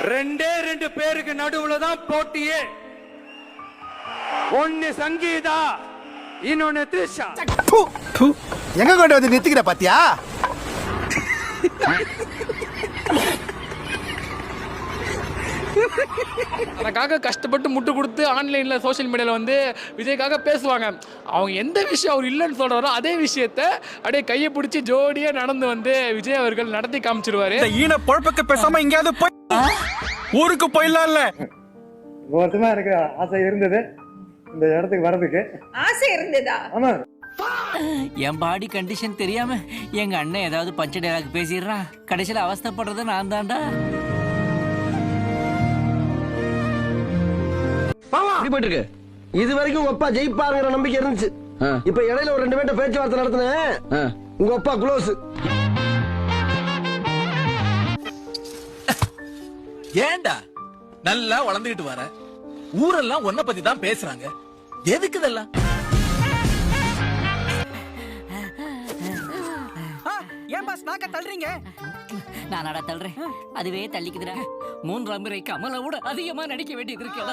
ரெண்டு பேருக்கு நடுவுல தான் போட்டியே. ஒன்னு சங்கீதா, இன்னொன்னு த்ரிஷா. எங்க கொண்டு வந்து நிறுத்திக்கிற பாத்தியா? எனக்காக கஷ்டப்பட்டு முட்டு கொடுத்து ஆன்லைன்ல சோஷியல் மீடியால வந்து விஜய்க்காக பேசுவாங்க. அவங்க எந்த விஷயம் அவர் இல்லைன்னு சொல்றாரோ அதே விஷயத்த அப்படியே கையை பிடிச்சி ஜோடியா நடந்து வந்து விஜய் அவர்கள் நடத்தி காமிச்சிருவாரு. ஈன பொழப்புக்கு பேசாம எங்கேயாவது போய் ஊருக்கு போயிடலாம்ல. வருஷமா எனக்கு ஆசை இருந்தது இந்த இடத்துக்கு வர்றதுக்கு. ஆசை இருந்ததா? ஆமா. என் பாடி கண்டிஷன் தெரியாம எங்க அண்ணன் ஏதாவது பஞ்ச டயலாக் பேசிடுறான். கடைசியில அவஸ்தைப்படுறது நான் தான்டா. இது வரைக்கும் உங்க அப்பா ஜெயிப்பாருங்கிற நம்பிக்கை இருந்துச்சு. இப்ப இடையில ஒரு 2 பேர்ட்ட பேச்சுவார்த்தை நடத்தினேன். உங்க அப்பா க்ளோஸ். ஏண்டா நல்லா வளர்ந்துகிட்டு வர ஊரெல்லாம் உன்னை பத்தி தான் பேசுறாங்க. எதுக்கு இதெல்லாம்? ஏன் பாஸ் நாக்க தள்ளுறீங்க? நானடா தள்ளுறேன், அதுவே தள்ளிக்குதுடா. 3 முறை கமலை விட அதிகமா நடிக்க வேண்டியது இருக்கா?